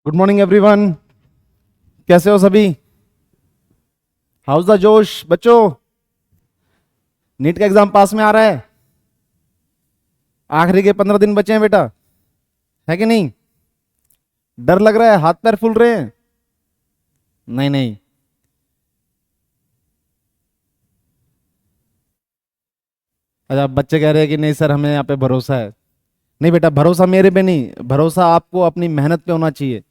Good morning everyone. कैसे हो सभी? हाउस द जोश बच्चों? नीट का एग्जाम पास में आ रहा है। आखिरी के 15 दिन बचे हैं बेटा, है कि नहीं? डर लग रहा है? हाथ पैर फूल रहे हैं? नहीं नहीं। अच्छा, बच्चे कह रहे हैं कि नहीं सर हमें यहाँ पे भरोसा है। नहीं बेटा, भरोसा मेरे पे नहीं, भरोसा आपको अपनी मेहनत पे होना चाहिए।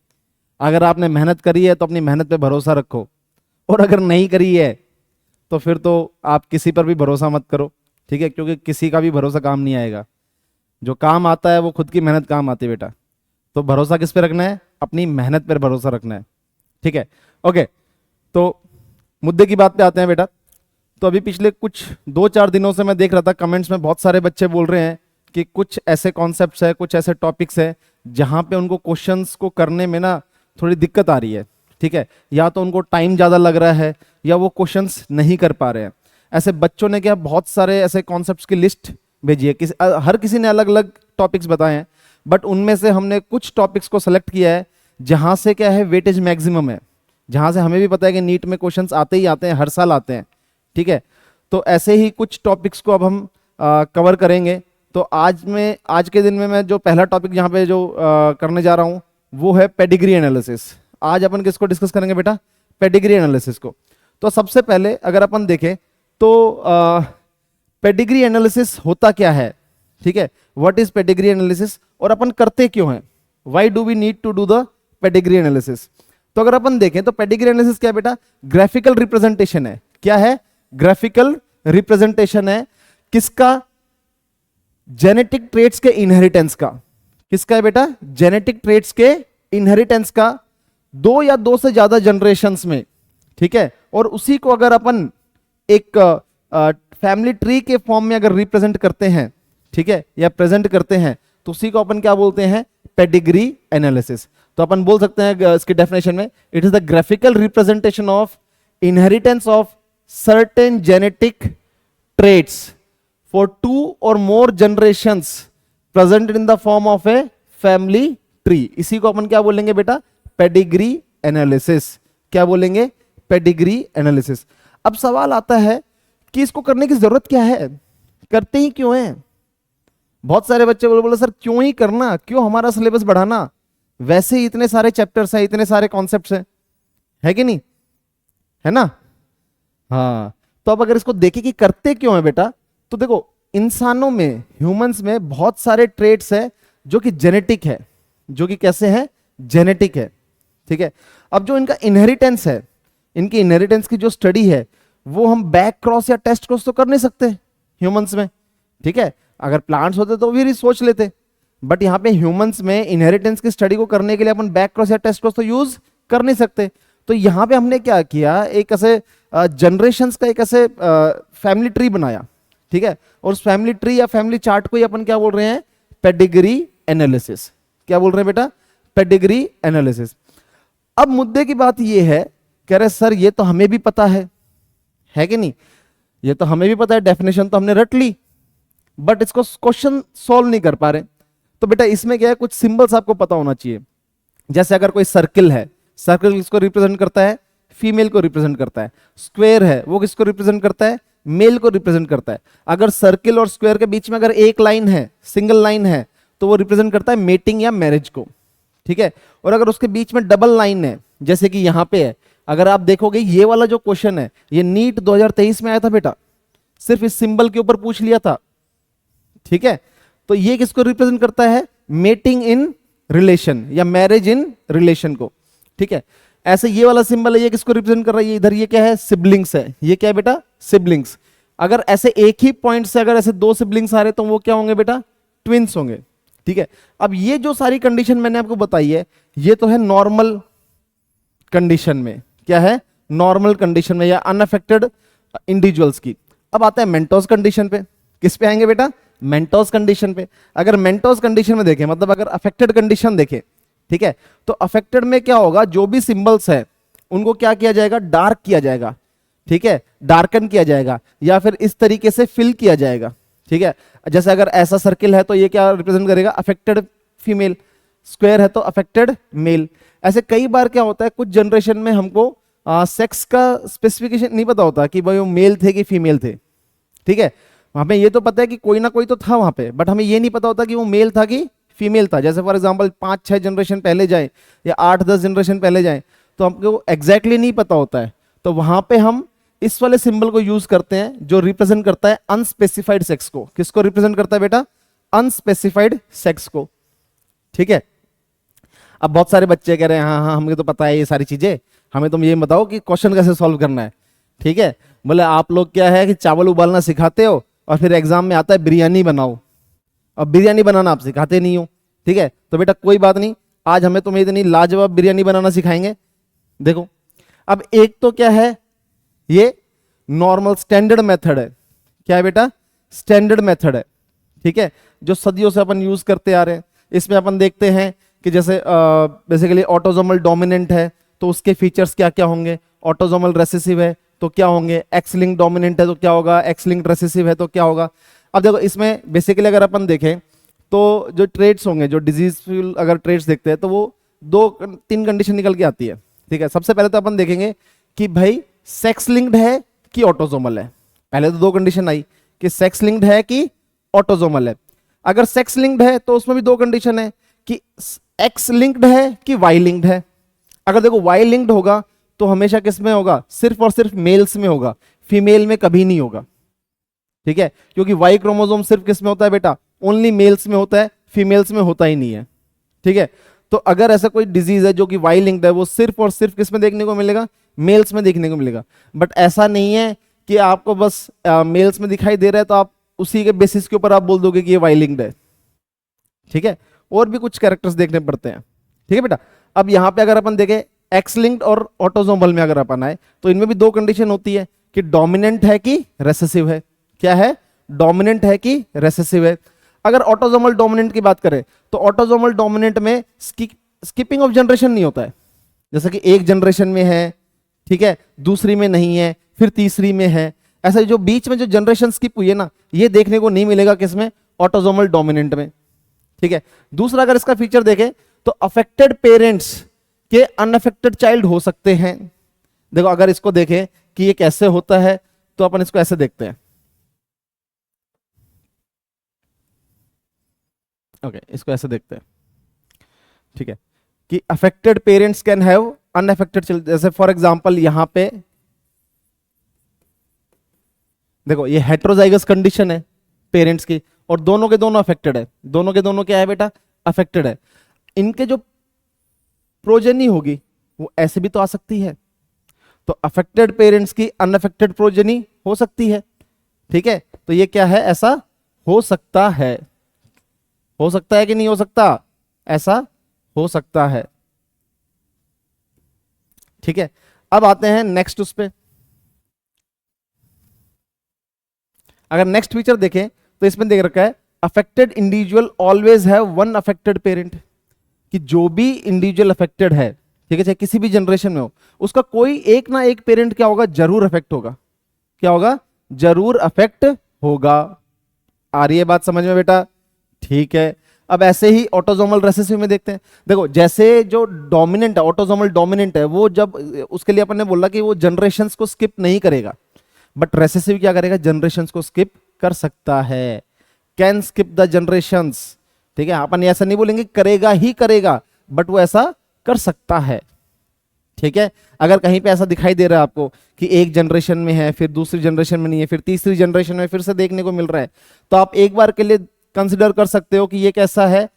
अगर आपने मेहनत करी है तो अपनी मेहनत पे भरोसा रखो, और अगर नहीं करी है तो फिर तो आप किसी पर भी भरोसा मत करो। ठीक है? क्योंकि किसी का भी भरोसा काम नहीं आएगा। जो काम आता है वो खुद की मेहनत काम आती है बेटा। तो भरोसा किस पे रखना है? अपनी मेहनत पर भरोसा रखना है। ठीक है? ओके। तो मुद्दे की बात पे आते हैं बेटा। तो अभी पिछले कुछ 2-4 दिनों से मैं देख रहा था कमेंट्स में बहुत सारे बच्चे बोल रहे हैं कि कुछ ऐसे कॉन्सेप्ट्स है, कुछ ऐसे टॉपिक्स है जहां पे उनको क्वेश्चंस को करने में ना थोड़ी दिक्कत आ रही है। ठीक है? या तो उनको टाइम ज्यादा लग रहा है या वो क्वेश्चंस नहीं कर पा रहे हैं। ऐसे बच्चों ने क्या बहुत सारे ऐसे कॉन्सेप्ट्स की लिस्ट भेजी है। हर किसी ने अलग अलग टॉपिक्स बताए हैं, बट उनमें से हमने कुछ टॉपिक्स को सेलेक्ट किया है जहां से क्या है वेटेज मैक्सिमम है, जहां से हमें भी पता है कि नीट में क्वेश्चंस आते ही आते हैं, हर साल आते हैं। ठीक है? तो ऐसे ही कुछ टॉपिक्स को अब हम कवर करेंगे। तो आज के दिन में मैं जो पहला टॉपिक यहाँ पे जो करने जा रहा हूँ वो है पेडिग्री एनालिसिस। आज अपन किसको डिस्कस करेंगे बेटा? पेडिग्री एनालिसिस को। तो सबसे पहले अगर अपन देखें तो पेडिग्री एनालिसिस होता क्या है? ठीक है? व्हाट इज पेडिग्री एनालिसिस और अपन करते क्यों हैं? Why do we need to do the pedigree analysis? तो अगर अपन देखें तो पेडिग्री एनालिसिस क्या है बेटा? ग्राफिकल रिप्रेजेंटेशन है। क्या है? ग्राफिकल रिप्रेजेंटेशन है। किसका? जेनेटिक ट्रेट्स के इनहेरिटेंस का। किसका है बेटा? जेनेटिक ट्रेट्स के इनहेरिटेंस का, दो या दो से ज्यादा जनरेशंस में। ठीक है? और उसी को अगर अपन एक फैमिली ट्री के फॉर्म में अगर रिप्रेजेंट करते हैं, ठीक है, या प्रेजेंट करते हैं, तो उसी को अपन क्या बोलते हैं? Pedigree analysis. तो अपन बोल सकते हैं इसकी डेफिनेशन में, it is the graphical representation of inheritance of certain genetic traits for 2 or more generations presented in the form of a family tree। इसी को अपन क्या बोलेंगे बेटा? Pedigree analysis. क्या बोलेंगे? Pedigree analysis. अब सवाल आता है कि इसको करने की जरूरत क्या है, करते ही क्यों है? बहुत सारे बच्चे बोले सर क्यों ही करना, क्यों हमारा सिलेबस बढ़ाना, वैसे ही इतने सारे चैप्टर्स हैं, इतने सारे कॉन्सेप्ट्स हैं, है कि नहीं? है ना? हाँ। तो अब अगर इसको देखें कि करते क्यों है बेटा, तो देखो इंसानों में, ह्यूमंस में बहुत सारे ट्रेट्स है जो कि जेनेटिक है, जो कि कैसे है? जेनेटिक है। ठीक है? अब जो इनका इनहेरिटेंस है, इनकी इनहेरिटेंस की जो स्टडी है वो हम बैक क्रॉस या टेस्ट क्रॉस तो कर नहीं सकते ह्यूमंस में। ठीक है? अगर प्लांट्स होते तो भी सोच लेते, बट यहाँ पे ह्यूमंस में इनहेरिटेंस की स्टडी को करने के लिए अपन बैक क्रॉस या टेस्ट क्रॉस तो यूज कर नहीं सकते। तो यहाँ पे हमने क्या किया, एक ऐसे जनरेशंस का एक ऐसे फैमिली ट्री बनाया। ठीक है? और उस फैमिली ट्री या फैमिली चार्ट को ही अपन क्या बोल रहे हैं? Pedigree analysis. क्या बोल रहे हैं बेटा? Pedigree analysis. अब मुद्दे की बात ये है, कह रहे सर ये तो हमें भी पता है कि नहीं? ये तो हमें भी पता है, डेफिनेशन तो हमने रट ली, बट इसको क्वेश्चन सॉल्व नहीं कर पा रहे। तो बेटा इसमें क्या है, कुछ सिंबल्स आपको पता होना चाहिए। जैसे अगर कोई सर्किल है, सर्कल किसको रिप्रेजेंट करता है? फीमेल को रिप्रेजेंट करता है। स्क्वायर है, वो किसको रिप्रेजेंट करता है? मेल को रिप्रेजेंट करता है। अगर सर्किल और स्क्वायर के बीच में अगर एक लाइन है, सिंगल लाइन है, तो वो रिप्रेजेंट करता है मेटिंग या मैरिज को। ठीक है? और अगर उसके बीच में डबल लाइन है, जैसे कि यहां पे है, अगर आप देखोगे ये वाला जो क्वेश्चन है ये नीट 2023 में आया था बेटा, सिर्फ इस सिंबल के ऊपर पूछ लिया था। ठीक है? तो ये किसको रिप्रेजेंट करता है? मेटिंग इन रिलेशन या मैरिज इन रिलेशन को। ठीक है? ऐसे ये वाला सिंबल है, ये किसको रिप्रेजेंट कर रहा है? इधर ये क्या है? सिबलिंग्स है। ये क्या है बेटा? सिबलिंग्स। अगर ऐसे एक ही पॉइंट से अगर ऐसे दो सिबलिंग्स आ रहे तो वो क्या होंगे बेटा? ट्विंस होंगे। ठीक है? अब ये जो सारी कंडीशन मैंने आपको बताई है, ये तो है नॉर्मल कंडीशन में। क्या है? नॉर्मल कंडीशन में या अनअफेक्टेड इंडिविजुअल्स की। अब आता है मेंटोस कंडीशन पे। किस पे आएंगे बेटा? मेंटोस कंडीशन पे। अगर मेंटोस कंडीशन में देखें, मतलब अगर अफेक्टेड कंडीशन देखें, ठीक है, तो अफेक्टेड में क्या होगा? जो भी सिंबल्स है उनको क्या किया जाएगा? डार्क किया जाएगा। ठीक है? डार्कन किया जाएगा या फिर इस तरीके से फिल किया जाएगा। ठीक है? जैसे अगर ऐसा सर्किल है तो ये क्या रिप्रेजेंट करेगा? Affected female. स्क्वायर है तो अफेक्टेड मेल। ऐसे कई बार क्या होता है, कुछ जनरेशन में हमको सेक्स का स्पेसिफिकेशन नहीं पता होता कि भाई वो मेल थे कि फीमेल थे। ठीक है, हमें ये तो पता है कि कोई ना कोई तो था वहां पे, बट हमें ये नहीं पता होता कि वो मेल था कि फीमेल था। जैसे फॉर एग्जांपल 5-6 जनरेशन पहले जाए या 8-10 जनरेशन पहले जाए तो हमको एग्जैक्टली नहीं पता होता है, तो वहां पे हम इस वाले सिंबल को यूज करते हैं जो रिप्रेजेंट करता है अनस्पेसिफाइड सेक्स को। किसको रिप्रेजेंट करता है बेटा? अनस्पेसिफाइड सेक्स को। ठीक है, अब बहुत सारे बच्चे कह रहे हैं हाँ हाँ हमें तो पता है ये सारी चीजें, हमें तुम ये बताओ कि क्वेश्चन कैसे सॉल्व करना है। ठीक है, बोले आप लोग क्या है कि चावल उबालना सिखाते हो और फिर एग्जाम में आता है बिरयानी बनाओ, अब बिरयानी बनाना आप सिखाते नहीं हो। ठीक है, तो बेटा कोई बात नहीं, आज हमें तुम्हें इतनी लाजवाब बिरयानी बनाना सिखाएंगे। देखो, अब एक तो क्या है, ये नॉर्मल स्टैंडर्ड मेथड है। क्या है बेटा? स्टैंडर्ड मेथड है। ठीक है, जो सदियों से अपन यूज करते आ रहे हैं। इसमें अपन देखते हैं कि जैसे बेसिकली ऑटोजोमल डोमिनेंट है तो उसके फीचर्स क्या क्या होंगे, ऑटोजोमल रेसेसिव है तो क्या होंगे, एक्स लिंक डोमिनेंट है तो क्या होगा, एक्स लिंक रेसेसिव है तो क्या होगा। अब देखो इसमें बेसिकली अगर अपन देखें तो जो ट्रेड्स होंगे, जो डिजीजफुल अगर ट्रेड्स देखते हैं तो वो 2-3 कंडीशन निकल के आती है। ठीक है, सबसे पहले तो अपन देखेंगे कि भाई सेक्स लिंक्ड है कि ऑटोजोमल है। पहले तो 2 कंडीशन आई कि सेक्स लिंक्ड है कि ऑटोजोमल है। अगर सेक्स लिंक्ड है तो उसमें भी 2 कंडीशन है कि एक्स लिंक्ड है कि वाई लिंक्ड है। अगर देखो वाई लिंक्ड होगा तो हमेशा किस में होगा? सिर्फ और सिर्फ मेल्स में होगा, फीमेल में कभी नहीं होगा। ठीक है, क्योंकि वाई क्रोमोसोम सिर्फ किस में होता है बेटा? ओनली मेल्स में होता है, फीमेल्स में होता ही नहीं है। ठीक है, तो अगर ऐसा कोई डिजीज है जो कि वाई लिंक्ड है वो सिर्फ और सिर्फ किस में देखने को मिलेगा? मेल्स में देखने को मिलेगा। बट ऐसा नहीं है कि आपको बस मेल्स में दिखाई दे रहा है तो आप उसी के बेसिस के ऊपर आप बोल दोगे कि ये वाई लिंक्ड है। ठीक है, और भी कुछ कैरेक्टर्स देखने पड़ते हैं। ठीक है बेटा, अब यहां पे अगर अपन देखें एक्स लिंक्ड और ऑटोजोमल में अगर अपन आए तो इनमें भी 2 कंडीशन होती है कि डोमिनेंट है कि रेसेसिव है। क्या है? डोमिनेंट है कि रेसेसिव है। अगर ऑटोजोमल डोमिनेंट की बात करें तो ऑटोजोमल डोमिनेंट में स्किपिंग ऑफ जनरेशन नहीं होता है। जैसे कि एक जनरेशन में है, ठीक है, दूसरी में नहीं है, फिर तीसरी में है। ऐसा जो बीच में जो जनरेशन स्किप हुई है ना, ये देखने को नहीं मिलेगा किसमें? ऑटोजोमल डोमिनेंट में। ठीक है, दूसरा अगर इसका फीचर देखें तो अफेक्टेड पेरेंट्स के अनअफेक्टेड चाइल्ड हो सकते हैं। देखो अगर इसको देखें कि ये कैसे होता है तो अपन इसको ऐसे देखते हैं। ओके, इसको ऐसे देखते हैं। ठीक है, कि affected parents can have unaffected children. जैसे फॉर एग्जांपल यहां पे देखो ये हेट्रोजाइगस कंडीशन है पेरेंट्स की और दोनों के दोनों अफेक्टेड है। दोनों के दोनों क्या है बेटा? अफेक्टेड है। इनके जो प्रोजेनी होगी वो ऐसे भी तो आ सकती है, तो अफेक्टेड पेरेंट्स की अनअफेक्टेड प्रोजेनी हो सकती है। ठीक है, तो ये क्या है? ऐसा हो सकता है। हो सकता है कि नहीं हो सकता? ऐसा हो सकता है। ठीक है, अब आते हैं नेक्स्ट उस पे। अगर नेक्स्ट फीचर देखें तो इसमें देख रखा है affected individual always have one affected parent, कि जो भी इंडिविजुअल अफेक्टेड है, ठीक है, चाहे किसी भी जनरेशन में हो, उसका कोई एक ना एक पेरेंट क्या होगा? जरूर अफेक्ट होगा। क्या होगा? जरूर अफेक्ट होगा। आ रही है बात समझ में बेटा? ठीक है, अब ऐसे ही ऑटोजोमल रेसेसिव में देखते हैं। देखो जैसे जो डोमिनेंट है, ऑटोजोमल डोमिनेंट है, वो जब उसके लिए अपन ने बोला कि वो जनरेशंस को स्किप नहीं करेगा, बट रेसेसिव क्या करेगा? जनरेशंस को स्किप कर सकता है। Can skip the generations. ठीक है, अपन ऐसा नहीं बोलेंगे करेगा ही करेगा, बट वो ऐसा कर सकता है। ठीक है, अगर कहीं पे ऐसा दिखाई दे रहा है आपको कि एक जनरेशन में है, फिर दूसरी जनरेशन में नहीं है, फिर तीसरी जनरेशन में फिर से देखने को मिल रहा है, तो आप एक बार के लिए कंसिडर कर सकते हो कि ये कैसा है?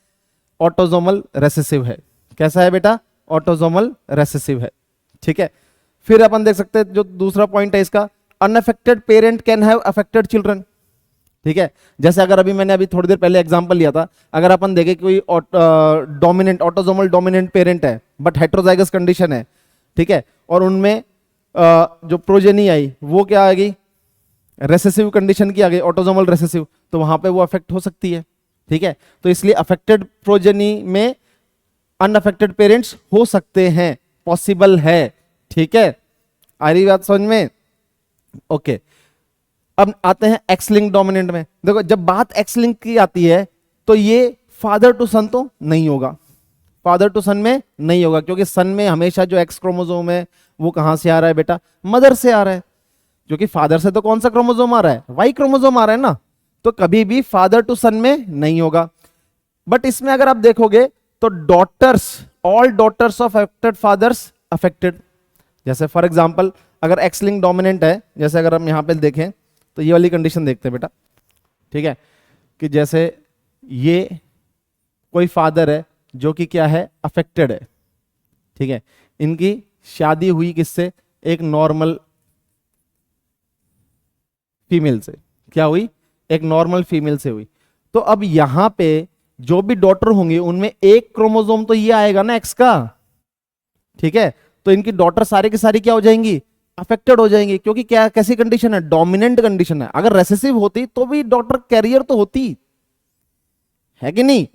ऑटोजोमल रेसेसिव है। कैसा है बेटा? ऑटोजोमल रेसेसिव है। ठीक है, फिर अपन देख सकते हैं जो दूसरा पॉइंट है इसका, unaffected parent can have affected children. ठीक है, जैसे अगर अभी थोड़ी देर पहले एग्जांपल लिया था, अगर अपन देखें कोई डोमिनेंट ऑटोजोमल डोमिनेंट पेरेंट है बट हेट्रोजाइगस कंडीशन है, ठीक है, और उनमें जो प्रोजेनी आई वो क्या आ गई? रेसेसिव कंडीशन की आ गई, ऑटोजोमल रेसेसिव, तो वहां पे वो अफेक्ट हो सकती है। ठीक है, तो इसलिए अफेक्टेड प्रोजेनी में अनअफेक्टेड पेरेंट्स हो सकते हैं, पॉसिबल है। ठीक है, आ रही बात समझ में? ओके, अब आते हैं एक्स लिंक डोमिनेंट में। देखो जब बात एक्स लिंक की आती है तो ये फादर टू सन तो नहीं होगा। फादर टू सन में नहीं होगा, क्योंकि सन में हमेशा जो एक्स क्रोमोसोम है वो कहां से आ रहा है बेटा, मदर से आ रहा है, क्योंकि फादर से तो कौन सा क्रोमोसोम आ रहा है, वाई क्रोमोसोम आ रहा है ना, तो कभी भी फादर टू सन में नहीं होगा। बट इसमें अगर आप देखोगे तो daughters, all daughters of affected fathers affected. जैसे फॉर एग्जांपल अगर एक्स लिंक डोमिनेंट है, जैसे अगर हम यहां पे देखें तो ये वाली कंडीशन देखते हैं बेटा, ठीक है, कि जैसे ये कोई फादर है जो कि क्या है, अफेक्टेड है, ठीक है, इनकी शादी हुई किससे, एक नॉर्मल फीमेल से, क्या हुई, एक नॉर्मल फीमेल से हुई। तो अब यहां पे जो भी डॉटर होंगी उनमें एक क्रोमोसोम तो ये आएगा ना एक्स का, ठीक है, तो इनकी डॉटर सारी की सारी क्या हो जाएंगी, अफेक्टेड हो जाएंगी, क्योंकि क्या कैसी कंडीशन है, डोमिनेंट कंडीशन है। अगर रेसेसिव होती तो भी डॉटर कैरियर तो होती है कि नहीं,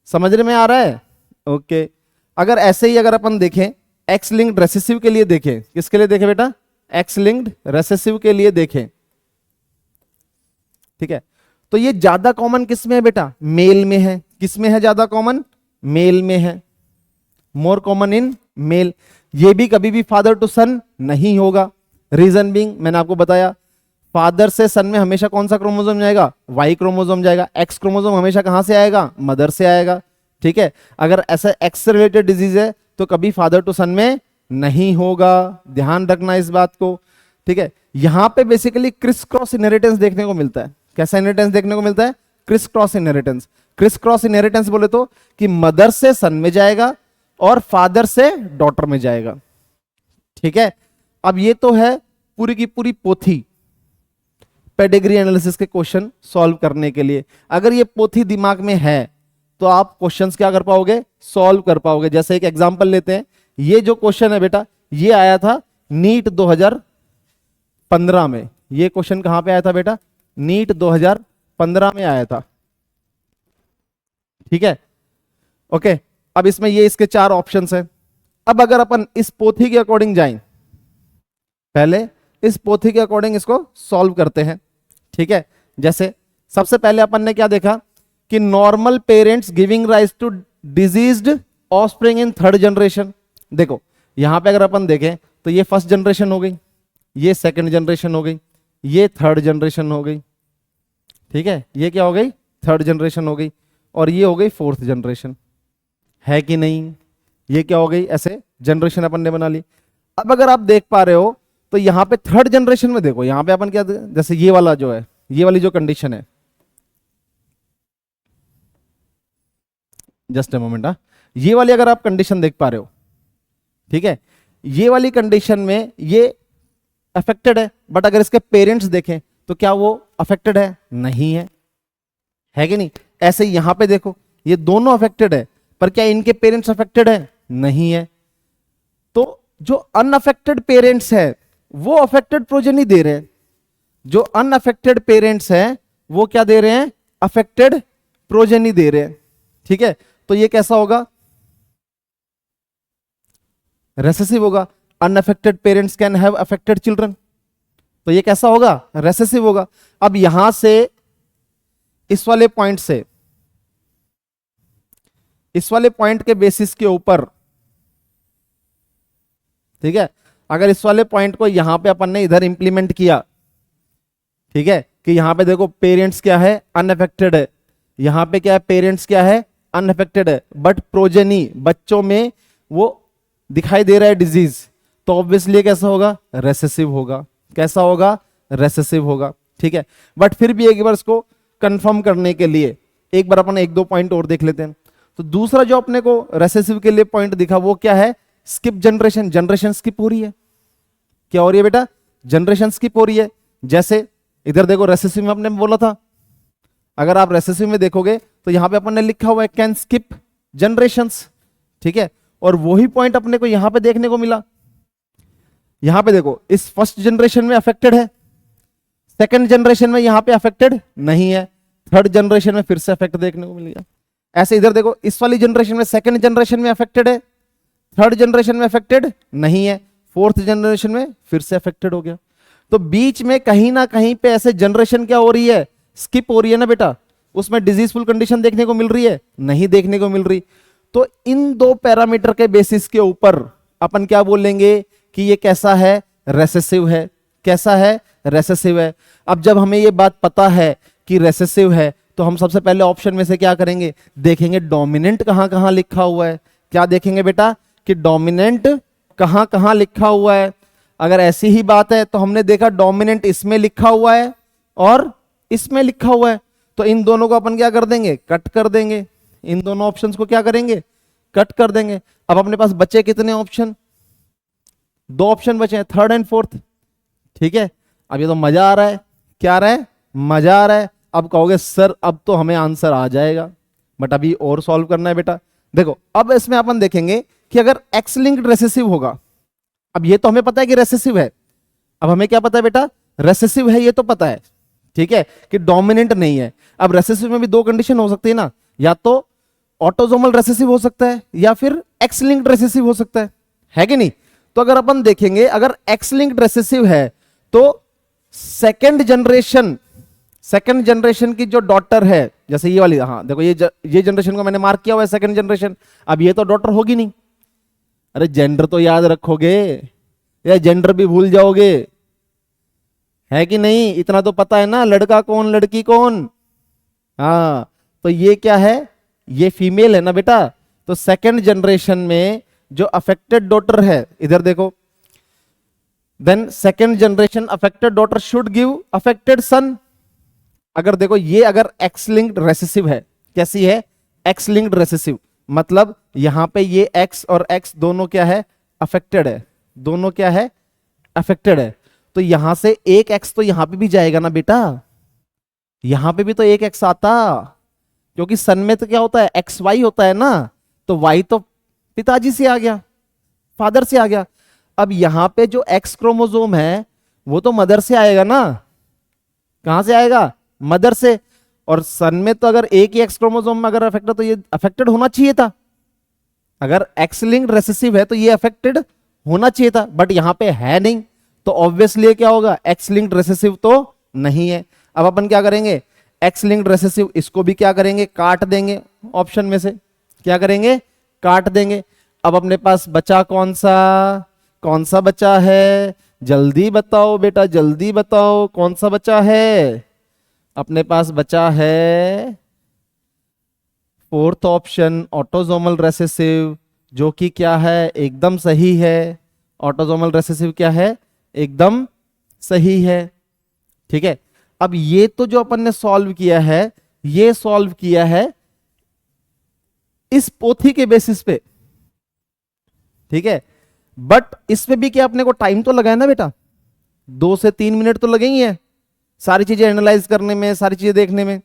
समझने में आ रहा है, ओके। अगर ऐसे ही अगर अपन देखें एक्स लिंक्ड रेसेसिव के लिए देखें, किसके लिए देखें बेटा, एक्स लिंक्ड रेसेसिव के लिए देखें, ठीक है, तो ये ज्यादा कॉमन किस में है बेटा, मेल में है। किस में है ज्यादा कॉमन, मेल में है, मोर कॉमन इन मेल। ये भी कभी भी फादर टू सन नहीं होगा, रीजन बीइंग मैंने आपको बताया, फादर से सन में हमेशा कौन सा क्रोमोसोम जाएगा, वाई क्रोमोसोम जाएगा, एक्स क्रोमोसोम हमेशा कहां से आएगा, मदर से आएगा, ठीक है। अगर ऐसा एक्स से रिलेटेड डिजीज है तो कभी फादर टू सन में नहीं होगा, ध्यान रखना इस बात को, ठीक है। यहां पे बेसिकली क्रिस क्रॉस इनहेरिटेंस देखने को मिलता है। कैसा इनहेरिटेंस देखने को मिलता है, criss cross inheritance. Criss cross inheritance बोले तो कि मदर से सन में जाएगा और फादर से डॉटर में जाएगा, ठीक है। अब ये तो है पूरी की पूरी पोथी पेडिग्री एनालिसिस के क्वेश्चन सॉल्व करने के लिए। अगर ये पोथी दिमाग में है तो आप क्वेश्चंस क्या कर पाओगे, सॉल्व कर पाओगे। जैसे एक एग्जांपल लेते हैं, ये जो क्वेश्चन है बेटा ये आया था नीट 2015 में। ये क्वेश्चन कहां पे आया था बेटा, नीट 2015 में आया था, ठीक है, ओके। अब इसमें ये इसके 4 ऑप्शंस हैं। अब अगर अपन इस पोथी के अकॉर्डिंग जाएं, पहले इस पोथी के अकॉर्डिंग इसको सॉल्व करते हैं, ठीक है। जैसे सबसे पहले अपन ने क्या देखा कि normal parents giving rise to diseased offspring in third generation. देखो यहां पे अगर अपन देखें तो ये फर्स्ट जनरेशन हो गई, ये सेकंड जनरेशन हो गई, ये थर्ड जनरेशन हो गई, ठीक है, ये क्या हो गई, थर्ड जनरेशन हो गई, और ये हो गई फोर्थ जनरेशन, है कि नहीं, ये क्या हो गई, ऐसे जनरेशन अपन ने बना ली। अब अगर आप देख पा रहे हो तो यहां पे थर्ड जनरेशन में देखो, यहां पे अपन क्या, जैसे ये वाला जो है, ये वाली जो कंडीशन है, जस्ट अ मोमेंट, ये वाली अगर आप कंडीशन देख पा रहे हो, ठीक है, ये वाली कंडीशन में ये अफेक्टेड है, बट अगर इसके पेरेंट्स देखें तो क्या वो अफेक्टेड है, नहीं है कि नहीं। ऐसे ही यहां पे देखो ये दोनों अफेक्टेड है, पर क्या इनके पेरेंट्स अफेक्टेड है, नहीं है। तो जो अनअफेक्टेड पेरेंट्स है वो अफेक्टेड प्रोजेनी दे रहे हैं, जो अनअफेक्टेड पेरेंट्स हैं वो क्या दे रहे हैं, अफेक्टेड प्रोजेनी दे रहे हैं, ठीक है। तो ये कैसा होगा, रेसेसिव होगा। Unaffected parents can have affected children, तो ये कैसा होगा, रेसेसिव होगा। अब यहां से इस वाले पॉइंट से, इस वाले पॉइंट के बेसिस के ऊपर, ठीक है, अगर इस वाले पॉइंट को यहां पे अपन ने इधर इंप्लीमेंट किया, ठीक है, कि यहां पे देखो पेरेंट्स क्या है, अनअफेक्टेड है, यहां पे क्या है, पेरेंट्स क्या है, अनअफेक्टेड है, बट प्रोजेनी बच्चों में वो दिखाई दे रहा है डिजीज, तो ऑब्वियसली कैसा होगा, रेसेसिव होगा। कैसा होगा, रेसेसिव होगा, ठीक है। बट फिर भी एक बार इसको कंफर्म करने के लिए एक बार अपन 1-2 पॉइंट और देख लेते हैं। तो दूसरा जो अपने को रेसेसिव के लिए पॉइंट दिखा वो क्या है, स्किप जनरेशन, जनरेशन स्किप हो रही है। क्या हो रही है बेटा, जनरेशन स्किप हो रही है। जैसे इधर देखो रेसेसिव में अपने बोला था, अगर आप रेसेसिव में देखोगे तो यहां पे अपन ने लिखा हुआ है कैन स्किप जनरेशंस, ठीक है, और वही पॉइंट अपने को यहां पे देखने को मिला। यहां पे देखो इस फर्स्ट जनरेशन में अफेक्टेड है, सेकंड जनरेशन में यहां पे अफेक्टेड नहीं है, थर्ड जनरेशन में फिर से अफेक्ट देखने को मिल गया। ऐसे इधर देखो इस वाली जनरेशन में, सेकंड जनरेशन में अफेक्टेड है, थर्ड जनरेशन में अफेक्टेड नहीं है, फोर्थ जनरेशन में फिर से अफेक्टेड हो गया। तो बीच में कहीं ना कहीं पे ऐसे जनरेशन क्या हो रही है, स्किप हो रही है ना बेटा, उसमें डिजीजफुल कंडीशन देखने को मिल रही है, नहीं देखने को मिल रही। तो इन दो पैरामीटर के बेसिस के ऊपर अपन क्या बोलेंगे कि ये कैसा है, रेसेसिव है। कैसा है, रेसेसिव है। अब जब हमें ये बात पता है कि रेसेसिव है तो हम सबसे पहले ऑप्शन में से क्या करेंगे, देखेंगे डोमिनेंट कहां कहां लिखा हुआ है। क्या देखेंगे बेटा कि डोमिनेंट कहां कहां लिखा हुआ है। अगर ऐसी ही बात है तो हमने देखा डोमिनेंट इसमें लिखा हुआ है और इसमें लिखा हुआ है, तो इन दोनों को अपन क्या कर देंगे, कट कर देंगे। इन दोनों ऑप्शंस को क्या करेंगे, कट कर देंगे। अब अपने पास बचे कितने ऑप्शन, दो ऑप्शन बचे हैं, थर्ड एंड फोर्थ। ठीक है, अब ये तो मजा आ रहा है। क्या आ रहा है, मजा आ रहा है। अब कहोगे सर अब तो हमें आंसर आ जाएगा, बट अभी और सॉल्व करना है बेटा। देखो अब इसमें अपन देखेंगे कि अगर एक्स लिंक्ड रेसेसिव होगा, अब ये तो हमें पता है कि रेसेसिव है। अब हमें क्या पता है बेटा, रेसेसिव है ये तो पता है, ठीक है, कि डोमिनेंट नहीं है। अब रेसेसिव में भी दो कंडीशन हो सकती है ना, या तो ऑटोसोमल रेसेसिव हो सकता है या फिर एक्स लिंक्ड रेसेसिव हो सकता है कि नहीं। तो अगर अपन देखेंगे अगर एक्स लिंक्ड रेसेसिव है तो सेकंड जनरेशन की जो डॉटर है, जैसे ये वाली, हाँ देखो ये जनरेशन को मैंने मार्क किया हुआ है सेकंड जनरेशन। अब ये तो डॉटर होगी नहीं। अरे जेंडर तो याद रखोगे या जेंडर भी भूल जाओगे, है कि नहीं, इतना तो पता है ना, लड़का कौन लड़की कौन। हाँ तो ये क्या है, ये फीमेल है ना बेटा। तो सेकंड जनरेशन में जो अफेक्टेड डॉटर है, इधर देखो, then second generation affected daughter should give affected son. अगर देखो ये अगर एक्स लिंक्ड रेसेसिव है, कैसी है, एक्स लिंक्ड रेसेसिव, मतलब यहां पे ये एक्स और एक्स दोनों क्या है, अफेक्टेड है, दोनों क्या है, अफेक्टेड है। तो यहां से एक एक्स तो यहां पे भी जाएगा ना बेटा, यहां पे भी तो एक एक्स आता, क्योंकि सन में तो क्या होता है, एक्स वाई होता है ना, तो वाई तो पिताजी से आ गया, फादर से आ गया। अब यहां पे जो एक्स क्रोमोसोम है वो तो मदर से आएगा ना, कहां से आएगा, मदर से। और सन में तो अगर एक ही एक्स क्रोमोसोम में अगर अफेक्टेड तो ये अफेक्टेड होना चाहिए था। अगर एक्स लिंक्ड रेसेसिव है तो ये अफेक्टेड होना चाहिए था, बट यहां पे है नहीं, तो ऑब्वियसली क्या होगा, एक्स लिंक्ड रेसेसिव तो नहीं है। अब अपन क्या करेंगे, एक्स लिंक्ड रेसेसिव इसको भी क्या करेंगे, काट देंगे ऑप्शन में से, क्या करेंगे, काट देंगे। अब अपने पास बचा कौन सा बचा है, जल्दी बताओ बेटा, जल्दी बताओ कौन सा बचा है। अपने पास बचा है फोर्थ ऑप्शन, ऑटोसोमल रेसेसिव, जो कि क्या है, एकदम सही है। ऑटोसोमल रेसेसिव क्या है, एकदम सही है। ठीक है, अब ये तो जो अपन ने सॉल्व किया है, ये सॉल्व किया है इस पोथी के बेसिस पे, ठीक है, बट इसमें भी क्या अपने को टाइम तो लगा है ना बेटा, 2 से 3 मिनट तो लगे ही है सारी चीजें एनालाइज करने में, सारी चीजें देखने में।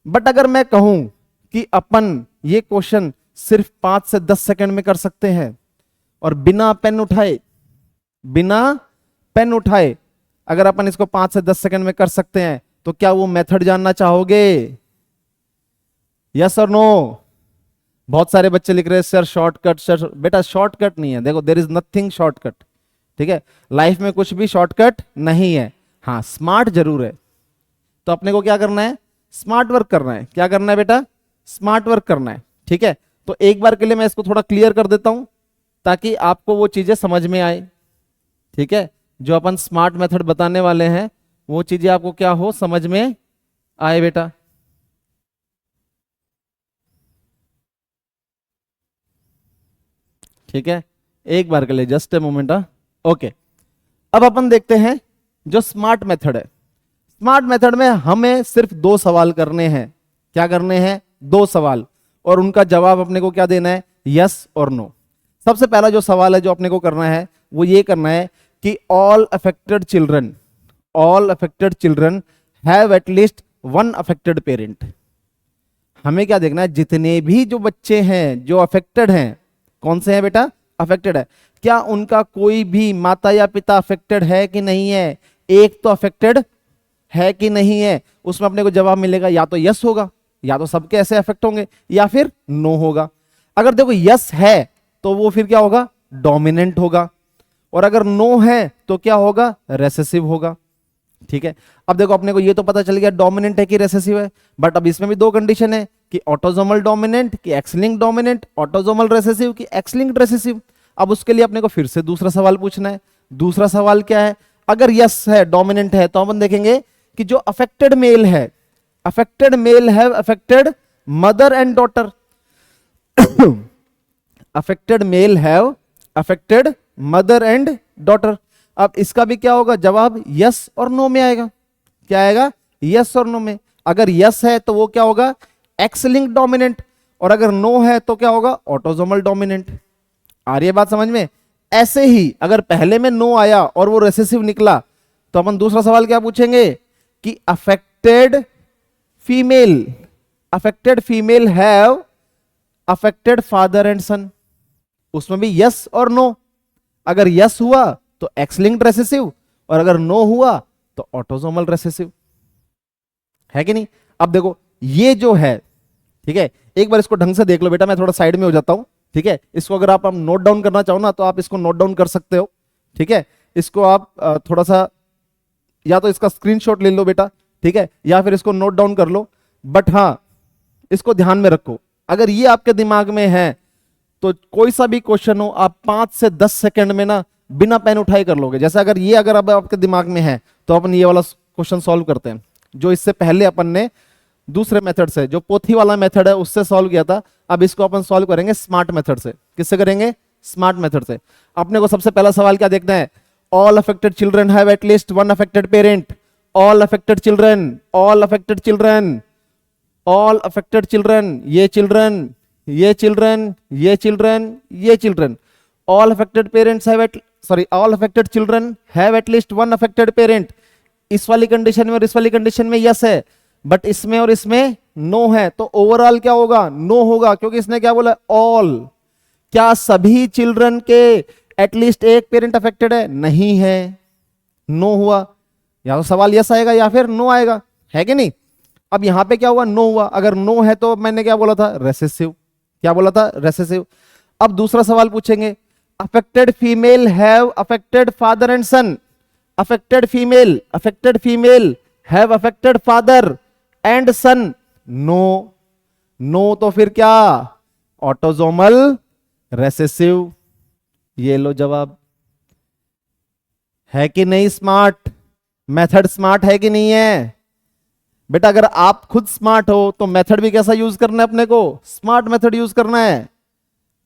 बट अगर मैं कहूं कि अपन ये क्वेश्चन सिर्फ 5 से 10 सेकंड में कर सकते हैं और बिना पेन उठाए अगर अपन इसको 5 से 10 सेकंड में कर सकते हैं, तो क्या वो मेथड जानना चाहोगे, यस और नो। बहुत सारे बच्चे लिख रहे हैं सर शॉर्टकट, सर बेटा शॉर्टकट नहीं है, देखो देयर इज नथिंग शॉर्टकट, ठीक है, लाइफ में कुछ भी शॉर्टकट नहीं है। हाँ स्मार्ट जरूर है, तो अपने को क्या करना है, स्मार्ट वर्क करना है। क्या करना है बेटा, स्मार्ट वर्क करना है। ठीक है, तो एक बार के लिए मैं इसको थोड़ा क्लियर कर देता हूं ताकि आपको वो चीजें समझ में आए। ठीक है, जो अपन स्मार्ट मेथड बताने वाले हैं वो चीजें आपको क्या हो, समझ में आए बेटा। ठीक है, एक बार के लिए जस्ट ए मोमेंट। ओके, अब अपन देखते हैं जो स्मार्ट मेथड है। स्मार्ट मेथड में हमें सिर्फ 2 सवाल करने हैं। क्या करने हैं, 2 सवाल, और उनका जवाब अपने को क्या देना है, यस और नो। सबसे पहला जो सवाल है जो अपने को करना है वो ये करना है कि all affected children have at least 1 affected parent. हमें क्या देखना है, जितने भी जो बच्चे हैं जो अफेक्टेड हैं, कौन से हैं बेटा, अफेक्टेड है, क्या उनका कोई भी माता या पिता अफेक्टेड है कि नहीं है, एक तो अफेक्टेड है कि नहीं है। उसमें अपने को जवाब मिलेगा या तो यस होगा, या तो सबके ऐसे अफेक्ट होंगे, या फिर नो होगा। अगर देखो यस है तो वो फिर क्या होगा, डोमिनेंट होगा, और अगर नो है तो क्या होगा, रेसेसिव होगा। ठीक है, अब देखो अपने को ये तो पता चल गया डोमिनेंट है कि रेसेसिव है, बट अब इसमें भी 2 कंडीशन है कि ऑटोजोमल डोमिनेंट कि x linked dominant, autosomal recessive कि एक्स लिंक्ड रिसेसिव। अब उसके लिए अपने को फिर से दूसरा सवाल पूछना है। दूसरा सवाल क्या है, अगर यस है डोमिनेंट है तो अपन देखेंगे कि जो अफेक्टेड मेल है, affected male have affected mother and daughter, affected male have affected mother and daughter. अब इसका भी क्या होगा, जवाब यस और नो में आएगा। क्या आएगा, यस और नो में। अगर यस है तो वो क्या होगा, एक्स लिंक्ड डोमिनेंट, और अगर नो है तो क्या होगा, ऑटोजोमल डोमिनेंट। आ रही है बात समझ में। ऐसे ही अगर पहले में नो आया और वो रिसेसिव निकला तो अपन दूसरा सवाल क्या पूछेंगे कि affected female have affected father and son. उसमें भी यस और नो। अगर यस हुआ तो एक्स लिंक्ड रेसेसिव, और अगर नो हुआ तो ऑटोसोमल रेसेसिव, है कि नहीं। अब देखो ये जो है, ठीक है, एक बार इसको ढंग से देख लो बेटा, मैं थोड़ा साइड में हो जाता हूं, ठीक है। इसको अगर आप नोट डाउन करना चाहो ना तो आप इसको नोट डाउन कर सकते हो, ठीक है। इसको आप थोड़ा सा या तो इसका स्क्रीनशॉट ले लो बेटा, ठीक है, या फिर इसको नोट डाउन कर लो। बट हाँ, इसको ध्यान में रखो, अगर ये आपके दिमाग में है तो कोई सा भी क्वेश्चन हो आप 5 से 10 सेकंड में ना बिना पेन उठाए कर लोगे। जैसे अगर ये अगर अब आपके दिमाग में है तो अपन ये वाला क्वेश्चन सॉल्व करते हैं, जो इससे पहले अपन ने दूसरे मेथड से, जो पोथी वाला मेथड है उससे सॉल्व किया था। अब इसको अपन सॉल्व करेंगे स्मार्ट मेथड से। किससे करेंगे, स्मार्ट मेथड से। अपने को सबसे पहला सवाल क्या देखना है, all affected children have at least one affected parent. All affected children, all affected children, all affected children, ये चिल्ड्रन, ये चिल्ड्रन, ये चिल्ड्रन, ये children. All affected parents have all affected children have at least one affected parent. इस वाली condition में और इस वाली कंडीशन में यस है, बट इसमें और इसमें नो है, तो ओवरऑल क्या होगा, नो होगा, क्योंकि इसने क्या बोला, ऑल। क्या सभी चिल्ड्रन के एटलीस्ट एक पेरेंट अफेक्टेड है, नहीं है, नो हुआ। या तो सवाल यस आएगा या फिर नो आएगा, है कि नहीं। अब यहां पे क्या हुआ, नो हुआ। अगर नो है तो मैंने क्या बोला था, रेसेसिव। क्या बोला था, रेसेसिव। अब दूसरा सवाल पूछेंगे, affected female have affected father and son. Affected female have affected father and son. No, no तो फिर क्या, ऑटोजोमल रेसेसिव। ये लो जवाब। है कि नहीं स्मार्ट, मेथड स्मार्ट है कि नहीं है बेटा। अगर आप खुद स्मार्ट हो तो मेथड भी कैसा यूज करना है अपने को, स्मार्ट मेथड यूज करना है,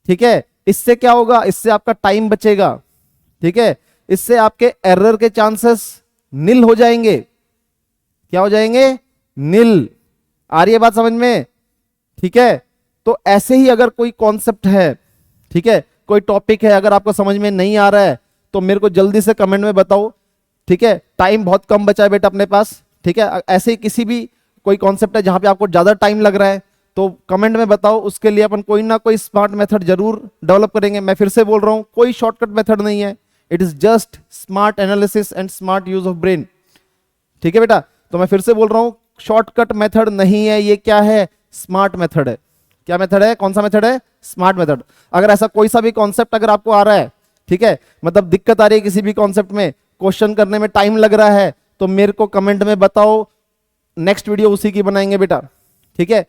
ठीक है। इससे क्या होगा, इससे आपका टाइम बचेगा, ठीक है। इससे आपके एरर के चांसेस निल हो जाएंगे। क्या हो जाएंगे, निल। आ रही है बात समझ में, ठीक है। तो ऐसे ही अगर कोई कॉन्सेप्ट है, ठीक है, कोई टॉपिक है, अगर आपको समझ में नहीं आ रहा है तो मेरे को जल्दी से कमेंट में बताओ, ठीक है। टाइम बहुत कम बचा है बेटा अपने पास, ठीक है। ऐसे ही किसी भी कोई कॉन्सेप्ट है जहां पे आपको ज्यादा टाइम लग रहा है तो कमेंट में बताओ, उसके लिए अपन कोई ना कोई स्मार्ट मेथड जरूर डेवलप करेंगे। मैं फिर से बोल रहा हूं, कोई शॉर्टकट मेथड नहीं है, it is just smart analysis and smart use of brain, ठीक है बेटा। तो मैं फिर से बोल रहा हूं, शॉर्टकट मेथड नहीं है, ये क्या है, स्मार्ट मेथड है। क्या मेथड है, कौन सा मेथड है, स्मार्ट मेथड। अगर ऐसा कोई सा भी कॉन्सेप्ट अगर आपको आ रहा है, ठीक है, मतलब दिक्कत आ रही है किसी भी कॉन्सेप्ट में, क्वेश्चन करने में टाइम लग रहा है, तो मेरे को कमेंट में बताओ, नेक्स्ट वीडियो उसी की बनाएंगे बेटा, ठीक है।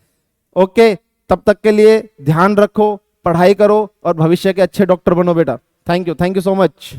ओके, तब तक के लिए ध्यान रखो, पढ़ाई करो और भविष्य के अच्छे डॉक्टर बनो बेटा। Thank you so much.